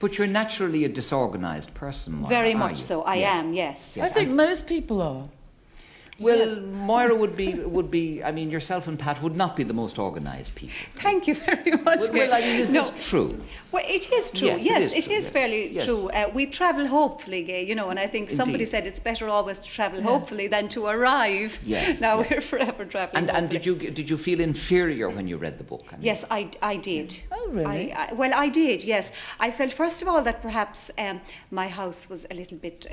But you're naturally a disorganised person, Moira, Very much you? so. I am, yes. I think most people are. Well, Moira would be. I mean, yourself and Pat would not be the most organised people. Thank you very much. Well, I mean, is this true? Well, it is true. Yes, it is fairly true. We travel hopefully, Gay, you know, and I think somebody said it's better always to travel hopefully than to arrive. Yes, now we're forever travelling. And did you feel inferior when you read the book? I mean, yes, I did. Oh, really? I did, yes. I felt, first of all, that perhaps my house was a little bit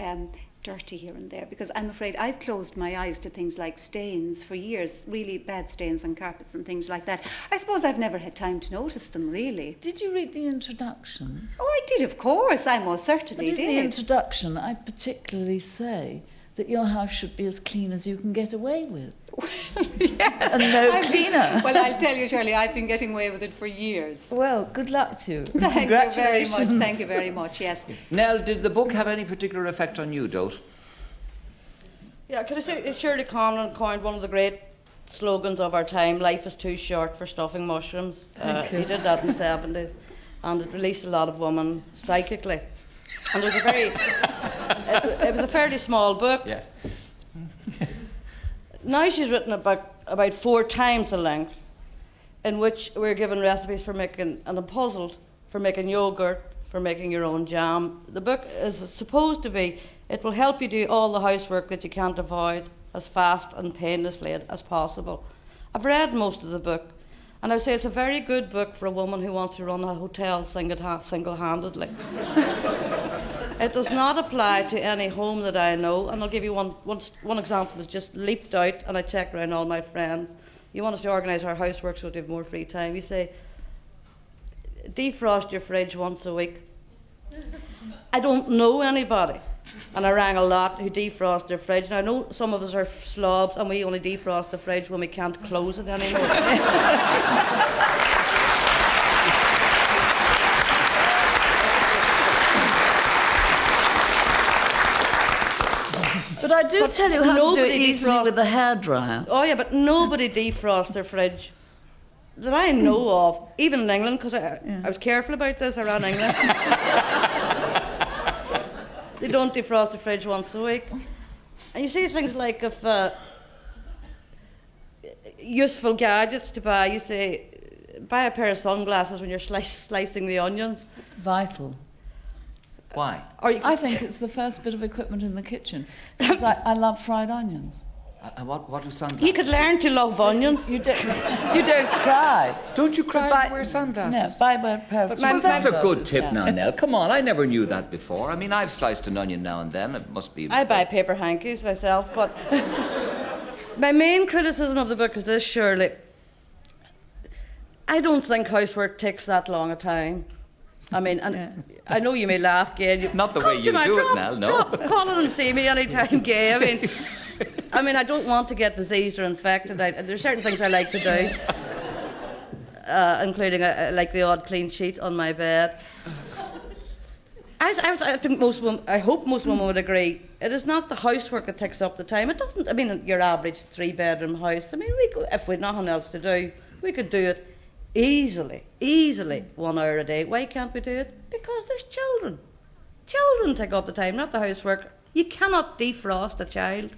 dirty here and there, because I'm afraid I've closed my eyes to things like stains for years, really bad stains on carpets and things like that. I suppose I've never had time to notice them, really. Did you read the introduction? Oh, I did, of course. I most certainly But did. in the introduction, I particularly say that your house should be as clean as you can get away with. Yes. And no cleaner. Well, I'll tell you, Shirley, I've been getting away with it for years. Well, good luck to you. Thank you very much. Thank you very much, yes. Nell, did the book have any particular effect on you, Dot? Yeah, could I say Shirley Conran coined one of the great slogans of our time: "Life is too short for stuffing mushrooms." He did that in the 70s, and it released a lot of women psychically. And it was it was a fairly small book. Yes. Now she's written about 4 times the length, in which we're given recipes for making, and I'm puzzled, for making yogurt, for making your own jam. The book is supposed to be, it will help you do all the housework that you can't avoid as fast and painlessly as possible. I've read most of the book, and I would say it's a very good book for a woman who wants to run a hotel single-handedly. It does not apply to any home that I know, and I'll give you one example that just leaped out, and I checked around all my friends. You want us to organise our housework so we have more free time. You say, defrost your fridge once a week. I don't know anybody, and I rang a lot, who defrost their fridge. Now, I know some of us are slobs, and we only defrost the fridge when we can't close it anymore. But I do tell you how to do it easily with a hairdryer. Oh yeah, but nobody defrosts their fridge that I know of, even in England, because I was careful about this around England. They don't defrost the fridge once a week. And you see things like useful gadgets to buy. You say, buy a pair of sunglasses when you're slicing the onions. Vital. Why? I think it's the first bit of equipment in the kitchen. Because I love fried onions. What do sunglasses? He could learn to love onions. You don't cry. Don't you cry when you wear sunglasses? No, buy a pair of Well, that's a good tip now, Nell. Come on, I never knew that before. I mean, I've sliced an onion now and then. It must be... I buy paper hankies myself, but... My main criticism of the book is this, Shirley. I don't think housework takes that long a time. I mean, and I know you may laugh, Gay. Not the way you do it, Nell, no. Call in and see me anytime, Gay. I mean, I don't want to get diseased or infected. There's certain things I like to do, including like the odd clean sheet on my bed. I think I hope most women would agree. It is not the housework that takes up the time. It doesn't. I mean, your average 3-bedroom house. I mean, if we'd nothing else to do, we could do it easily 1 hour a day. Why can't we do it? Because there's children. Children take up the time, not the housework. You cannot defrost a child.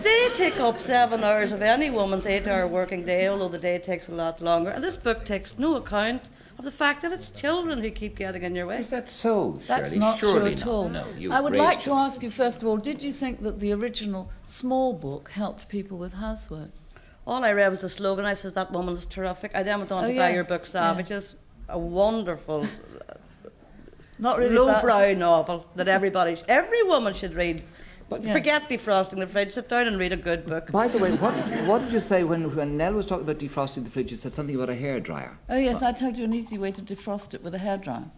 They take up 7 hours of any woman's 8-hour working day, although the day takes a lot longer. And this book takes no account of the fact that it's children who keep getting in your way. Is that so, Shirley? That's not Surely true at all. No, I would like to ask you, first of all, did you think that the original small book helped people with housework? All I read was the slogan. I said, that woman's terrific. I then went on to buy your book, Savages, a wonderful, not really lowbrow novel that every woman should read. But forget defrosting the fridge. Sit down and read a good book. By the way, what did you say when Nell was talking about defrosting the fridge? You said something about a hairdryer. Oh yes, I told you an easy way to defrost it with a hairdryer.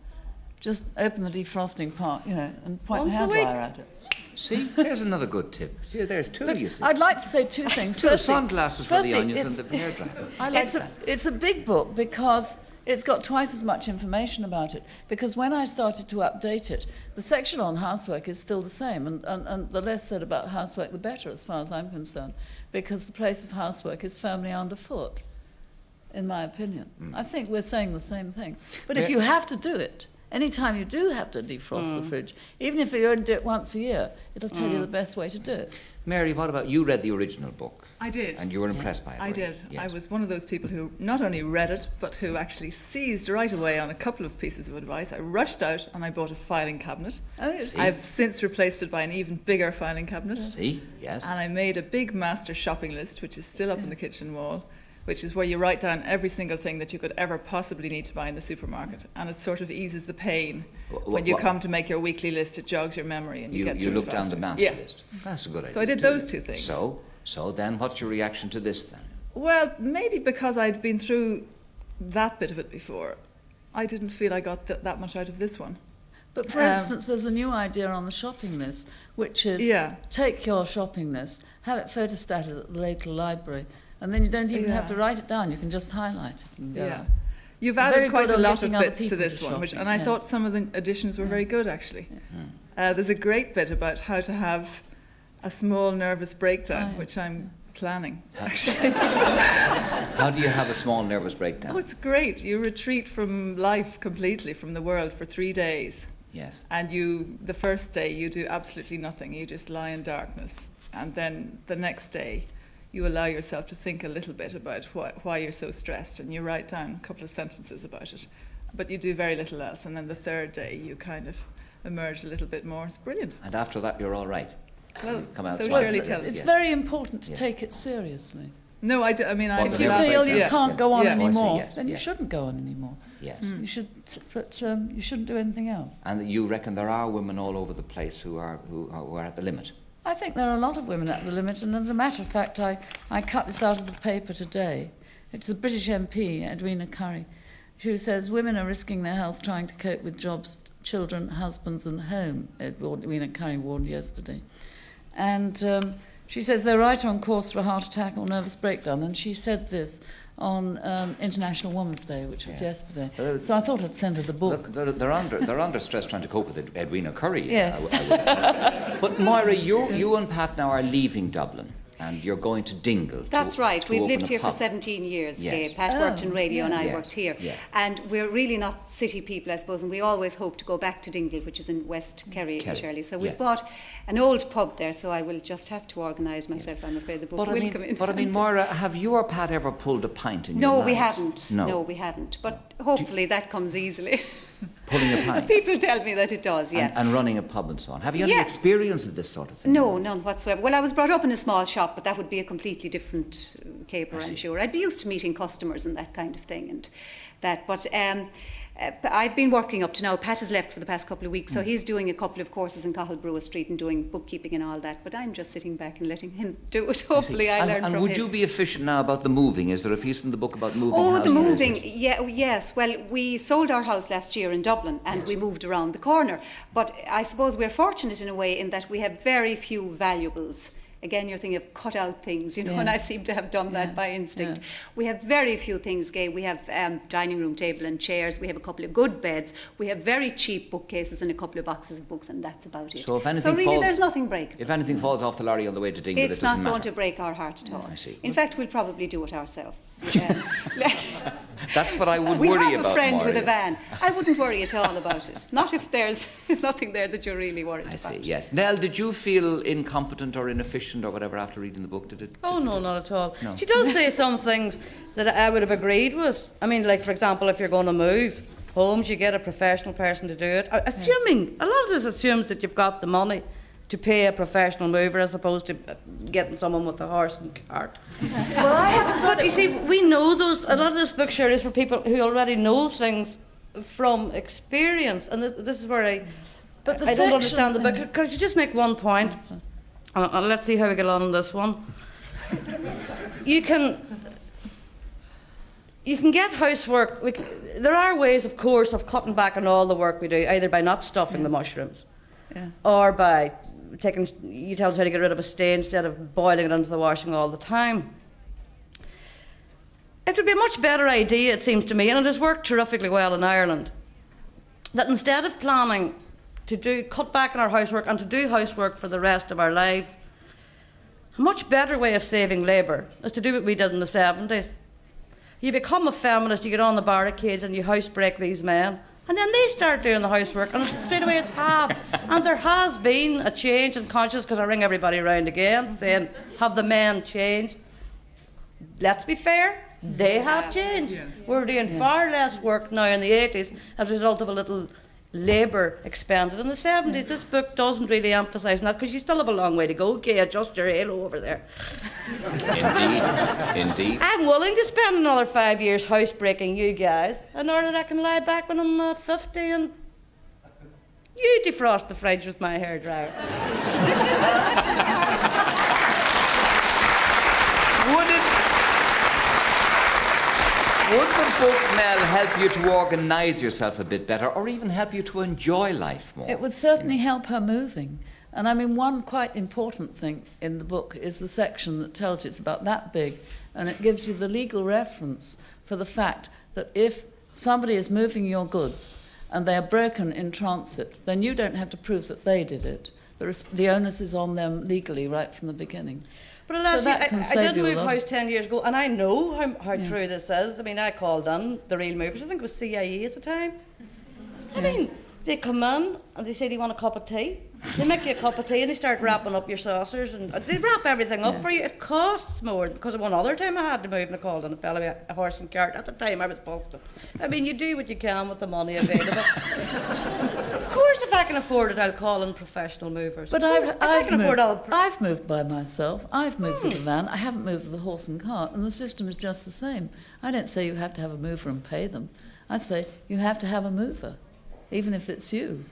Just open the defrosting part, and point the hairdryer at it. See, there's another good tip. Yeah, there's two, you see. I'd like to say two things. Two sunglasses for the onions and the hairdryer. I like that. It's a big book because it's got twice as much information about it. Because when I started to update it, the section on housework is still the same. And the less said about housework, the better, as far as I'm concerned. Because the place of housework is firmly underfoot. in my opinion. I think we're saying the same thing. But if you have to do it, anytime you do have to defrost the fridge, even if you only do it once a year, it'll tell you the best way to do it. Mary, what about you? Read the original book? I did. And you were impressed by it? I right? did. Yes. I was one of those people who not only read it, but who actually seized right away on a couple of pieces of advice. I rushed out and I bought a filing cabinet. Oh, yes. I've since replaced it by an even bigger filing cabinet. See? Yes. And I made a big master shopping list, which is still up on the kitchen wall, which is where you write down every single thing that you could ever possibly need to buy in the supermarket. And it sort of eases the pain when you come to make your weekly list. It jogs your memory and you get You through look it down faster. the master Yeah. list. That's a good idea. So I did those two things. So then what's your reaction to this then? Well, maybe because I'd been through that bit of it before, I didn't feel I got that much out of this one. But for instance, there's a new idea on the shopping list, which is take your shopping list, have it photostated at the local library, and then you don't even have to write it down. You can just highlight it. And go. Yeah. You've Very added quite good a at lot of letting other bits to people this do one, shopping, and I yes. thought some of the additions were very good, actually. There's a great bit about how to have a small nervous breakdown, which I'm planning, actually. How do you have a small nervous breakdown? Oh, it's great. You retreat from life completely, from the world, for 3 days. Yes. And the first day, you do absolutely nothing. You just lie in darkness. And then the next day, you allow yourself to think a little bit about why you're so stressed, and you write down a couple of sentences about it. But you do very little else. And then the third day, you kind of emerge a little bit more. It's brilliant. And after that, you're all right. Well, Come out so smiling. Shirley tells It's us. very important to take it seriously. No, I Well, If you Yeah. feel you Yeah. can't go on Yeah. Oh, I see, anymore, yes. then you Yeah. shouldn't go on anymore. Yes. You should, but you shouldn't do anything else. And you reckon there are women all over the place who are at the limit? I think there are a lot of women at the limit, and as a matter of fact, I cut this out of the paper today. It's the British MP, Edwina Currie, who says women are risking their health trying to cope with jobs, children, husbands and home, Edwina Currie warned yesterday. And she says they're right on course for a heart attack or nervous breakdown, and she said this on International Women's Day, which was yesterday. So I thought I'd send her the book. They're under stress trying to cope with Edwina Currie. Yes. But Moira, you and Pat now are leaving Dublin and you're going to Dingle. That's right. to We've open lived a here for pub. 17 years, Yes. Gay. Pat worked in radio and I Yes. worked here. Yeah. And we're really not city people, I suppose, and we always hope to go back to Dingle, which is in West Kerry, Shirley. So we've Yes. bought an old pub there, so I will just have to organise myself. I'm afraid the book will come in. But I mean, Moira, have you or Pat ever pulled a pint in your No, lives? we haven't. No. No, we haven't. But hopefully that comes easily. Pulling a pint? People tell me that it does, yeah. And running a pub and so on. Have you any Yeah. experience of this sort of thing? No, none whatsoever. Well, I was brought up in a small shop, but that would be a completely different caper, I'm sure. I'd be used to meeting customers and that kind of thing, and that. But I've been working up to now. Pat has left for the past couple of weeks, so he's doing a couple of courses in Cahilbrua Street and doing bookkeeping and all that. But I'm just sitting back and letting him do it. Hopefully, I learn from him. And would you be efficient now about the moving? Is there a piece in the book about moving? Oh, house the or is moving. it- Yes. Well, we sold our house last year in Dublin and we moved around the corner. But I suppose we're fortunate in a way in that we have very few valuables. Again, you're thinking of cut out things, and I seem to have done that by instinct. Yeah. We have very few things, Gay. We have dining room table and chairs. We have a couple of good beds. We have very cheap bookcases and a couple of boxes of books, and that's about it. So if anything really, falls, there's nothing breakable. If anything falls off the lorry on the way to Dingle, It's it doesn't not going matter. to break our heart at all. I see. In fact, we'll probably do it ourselves. That's what I would We worry have about. a friend with Moira. a van. I wouldn't worry at all about it. Not if there's nothing there that you're really worried about. I see, yes. Nell, did you feel incompetent or inefficient or whatever after reading the book? Oh, no, not at all. No. She does say some things that I would have agreed with. I mean, like, for example, if you're going to move homes, you get a professional person to do it. Assuming, a lot of this assumes that you've got the money to pay a professional mover as opposed to getting someone with a horse and cart. Well, I haven't But you see, we know those, a lot of this book share is for people who already know things from experience, and this is where I But the don't section- understand the book. Could you just make one point? Let's see how we get on this one. You can get housework. There are ways, of course, of cutting back on all the work we do, either by not stuffing the mushrooms, or by taking. You tell us how to get rid of a stain instead of boiling it into the washing all the time. It would be a much better idea, it seems to me, and it has worked terrifically well in Ireland, that instead of planning to cut back on our housework and to do housework for the rest of our lives, a much better way of saving labour is to do what we did in the 70s. You become a feminist, you get on the barricades and you housebreak these men. And then they start doing the housework, and straight away it's half. And there has been a change in conscience, because I ring everybody round again saying, have the men changed? Let's be fair, they have changed. Yeah. We're doing far less work now in the 80s as a result of a little labour expended in the 70s. This book doesn't really emphasise that, because you still have a long way to go. Okay, adjust your halo over there. Indeed. I'm willing to spend another 5 years housebreaking you guys in order that I can lie back when I'm 50 and you defrost the fridge with my hairdryer. Would the book, Nell, help you to organise yourself a bit better, or even help you to enjoy life more? It would certainly help her moving. And I mean, one quite important thing in the book is the section that tells you it's about that big, and it gives you the legal reference for the fact that if somebody is moving your goods and they are broken in transit, then you don't have to prove that they did it. The onus is on them legally right from the beginning. But alas, so I did move house 10 years ago, and I know how true this is. I mean, I called in the real movers. I think it was CIA at the time. I mean, they come in and they say, do you want a cup of tea? They make you a cup of tea and they start wrapping up your saucers, and they wrap everything up for you. It costs more, because one other time I had to move and I called in a fellow with a horse and cart. At the time I was busted. I mean, you do what you can with the money available. Of course, if I can afford it, I'll call in professional movers. But I've moved by myself. I've moved with a van. I haven't moved with a horse and cart, and the system is just the same. I don't say you have to have a mover and pay them. I say you have to have a mover, even if it's you.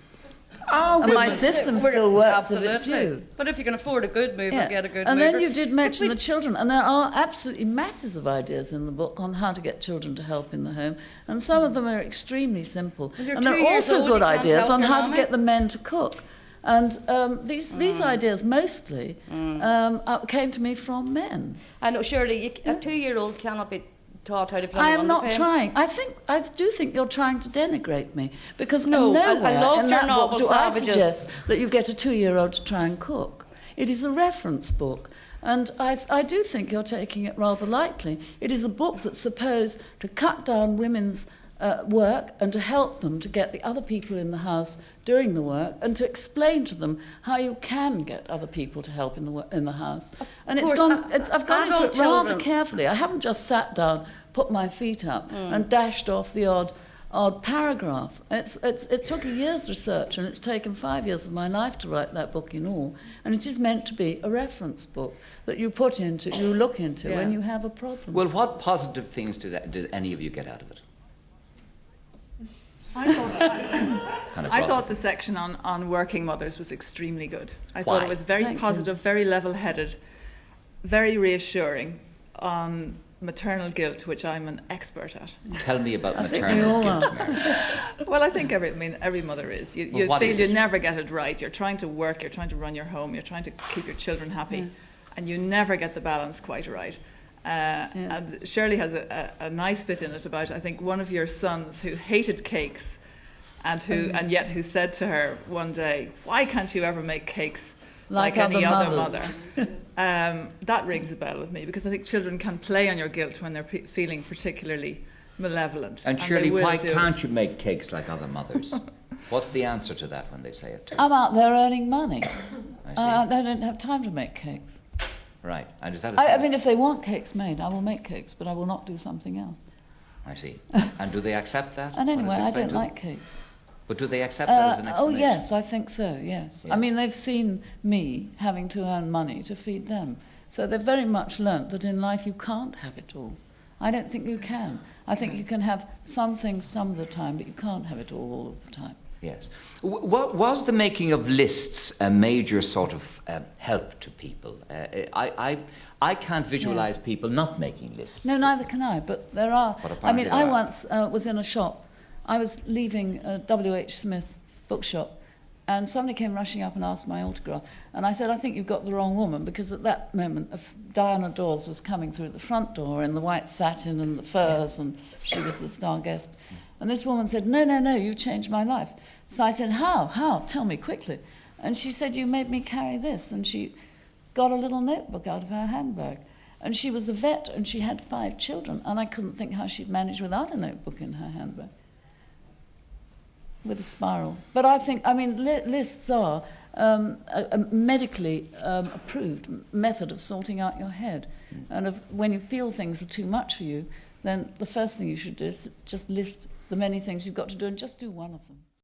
Oh, and my system still works if it's you. But if you can afford a good mover, get a good mover. And then you did mention the children, and there are absolutely masses of ideas in the book on how to get children to help in the home, and some of them are extremely simple. And there are also good ideas on how to get the men to cook. And these ideas mostly came to me from men. I know, Shirley, a 2-year-old cannot be taught how to play. I am not trying. I do think you're trying to denigrate me, because no, I love in your that novel book do I Savages. suggest that you get a 2-year-old to try and cook. It is a reference book, and I do think you're taking it rather lightly. It is a book that's supposed to cut down women's work and to help them to get the other people in the house doing the work, and to explain to them how you can get other people to help in the house. And I've gone into it rather carefully. I haven't just sat down, put my feet up, and dashed off the odd paragraph. It took a year's research, and it's taken 5 years of my life to write that book in all. And it is meant to be a reference book that you look into when you have a problem. Well, what positive things did any of you get out of it? I thought the section on working mothers was extremely good. I thought it was very positive, very level-headed, very reassuring on maternal guilt, which I'm an expert at. Tell me about maternal guilt, Mary. Well, I think every mother is. You feel you never get it right. You're trying to work, you're trying to run your home, you're trying to keep your children happy, and you never get the balance quite right. And Shirley has a nice bit in it about, I think, one of your sons who hated cakes, and yet who said to her one day, "Why can't you ever make cakes like any other mother?" That rings a bell with me, because I think children can play on your guilt when they're feeling particularly malevolent. And Shirley, why can't you make cakes like other mothers? What's the answer to that when they say it to you? I'm out there earning money. I see. They don't have time to make cakes. Right. And is that I mean, if they want cakes made, I will make cakes, but I will not do something else. I see. And do they accept that? And anyway, I don't like cakes. But do they accept that as an explanation? Oh, yes, I think so, yes. Yeah. I mean, they've seen me having to earn money to feed them. So they've very much learnt that in life you can't have it all. I don't think you can. I think you can have some things some of the time, but you can't have it all of the time. Yes. Was the making of lists a major sort of help to people? I can't visualise people not making lists. No, neither can I, but there are. I mean, I once was in a shop. I was leaving a W.H. Smith bookshop, and somebody came rushing up and asked my autograph. And I said, "I think you've got the wrong woman," because at that moment Diana Dawes was coming through the front door in the white satin and the furs, and she was the star guest. And this woman said, no, you changed my life. So I said, how? Tell me quickly. And she said, you made me carry this. And she got a little notebook out of her handbag. And she was a vet and she had 5 children, and I couldn't think how she'd manage without a notebook in her handbag with a spiral. But I think, I mean, lists are a medically approved method of sorting out your head. And when you feel things are too much for you, then the first thing you should do is just list the many things you've got to do and just do one of them.